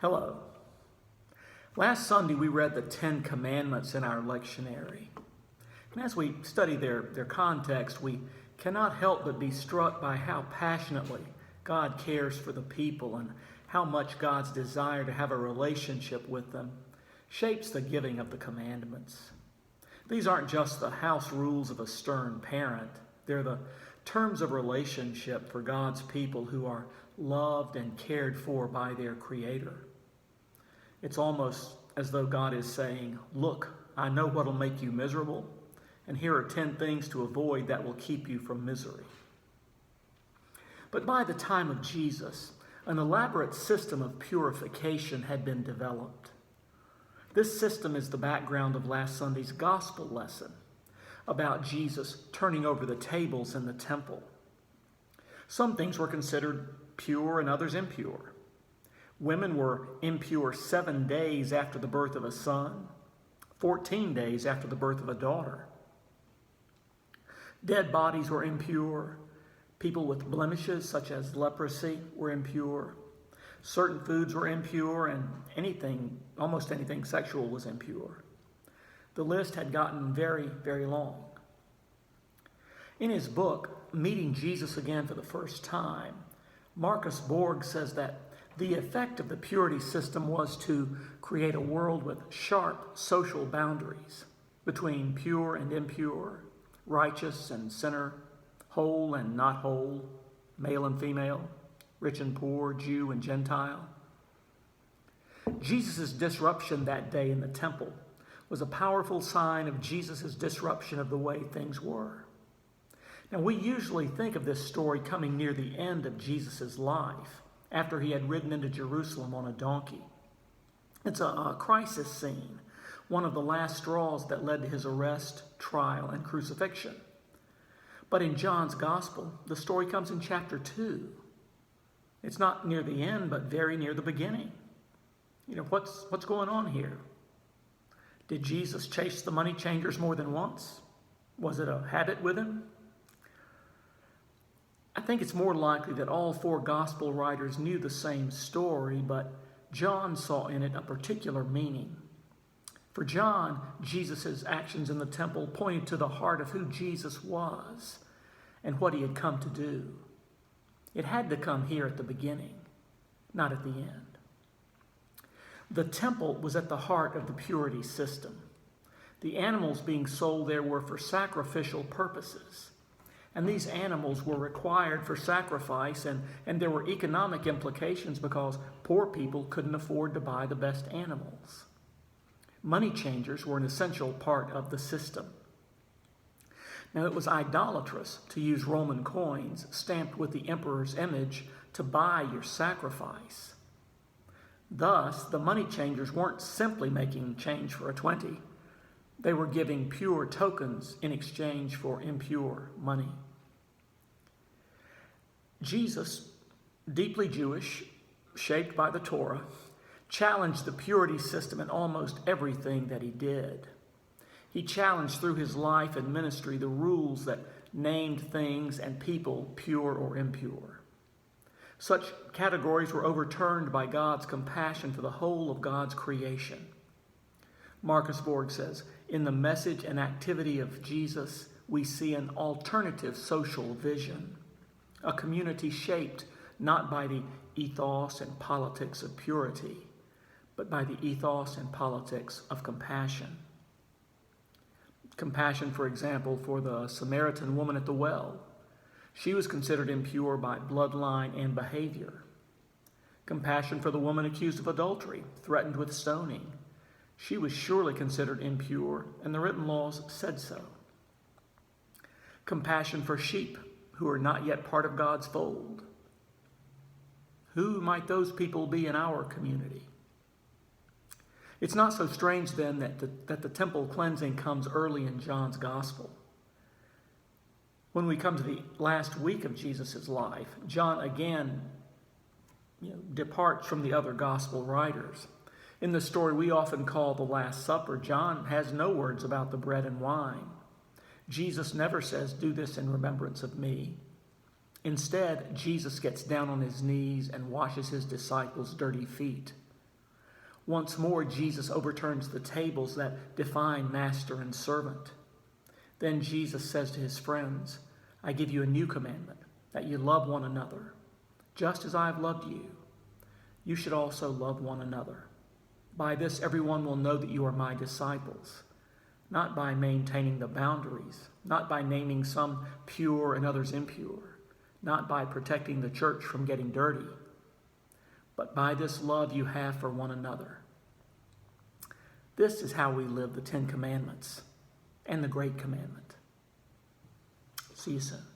Hello. Last Sunday we read the Ten Commandments in our lectionary. And as we study their context, we cannot help but be struck by how passionately God cares for the people and how much God's desire to have a relationship with them shapes the giving of the commandments. These aren't just the house rules of a stern parent. They're the terms of relationship for God's people who are loved and cared for by their Creator. It's almost as though God is saying, look, I know what'll make you miserable, and here are 10 things to avoid that will keep you from misery. But by the time of Jesus, an elaborate system of purification had been developed. This system is the background of last Sunday's gospel lesson about Jesus turning over the tables in the temple. Some things were considered pure and others impure. Women were impure 7 days after the birth of a son, 14 days after the birth of a daughter. Dead bodies were impure. People with blemishes, such as leprosy, were impure. Certain foods were impure, and almost anything sexual was impure. The list had gotten very, very long. In his book, Meeting Jesus Again for the First Time, Marcus Borg says that the effect of the purity system was to create a world with sharp social boundaries between pure and impure, righteous and sinner, whole and not whole, male and female, rich and poor, Jew and Gentile. Jesus' disruption that day in the temple was a powerful sign of Jesus' disruption of the way things were. Now, we usually think of this story coming near the end of Jesus' life, after he had ridden into Jerusalem on a donkey. It's a crisis scene, one of the last straws that led to his arrest, trial, and crucifixion. But in John's Gospel, the story comes in chapter 2. It's not near the end, but very near the beginning. What's going on here? Did Jesus chase the money changers more than once? Was it a habit with him? I think it's more likely that all 4 gospel writers knew the same story, but John saw in it a particular meaning. For John, Jesus' actions in the temple pointed to the heart of who Jesus was and what he had come to do. It had to come here at the beginning, not at the end. The temple was at the heart of the purity system. The animals being sold there were for sacrificial purposes. And these animals were required for sacrifice, and there were economic implications because poor people couldn't afford to buy the best animals. Money changers were an essential part of the system. Now, it was idolatrous to use Roman coins stamped with the emperor's image to buy your sacrifice. Thus, the money changers weren't simply making change for a 20. They were giving pure tokens in exchange for impure money. Jesus, deeply Jewish, shaped by the Torah, challenged the purity system in almost everything that he did. He challenged through his life and ministry the rules that named things and people pure or impure. Such categories were overturned by God's compassion for the whole of God's creation. Marcus Borg says, in the message and activity of Jesus, we see an alternative social vision, a community shaped not by the ethos and politics of purity, but by the ethos and politics of compassion. Compassion, for example, for the Samaritan woman at the well. She was considered impure by bloodline and behavior. Compassion for the woman accused of adultery, threatened with stoning. She was surely considered impure, and the written laws said so. Compassion for sheep who are not yet part of God's fold. Who might those people be in our community? It's not so strange then that the temple cleansing comes early in John's Gospel. When we come to the last week of Jesus' life, John again departs from the other gospel writers. In the story we often call the Last Supper, John has no words about the bread and wine. Jesus never says, do this in remembrance of me. Instead, Jesus gets down on his knees and washes his disciples' dirty feet Once more, Jesus overturns the tables that define master and servant. Then Jesus says to his friends, I give you a new commandment, that you love one another. Just as I have loved you, you should also love one another. By this, everyone will know that you are my disciples, not by maintaining the boundaries, not by naming some pure and others impure, not by protecting the church from getting dirty, but by this love you have for one another. This is how we live the 10 Commandments and the Great Commandment. See you soon.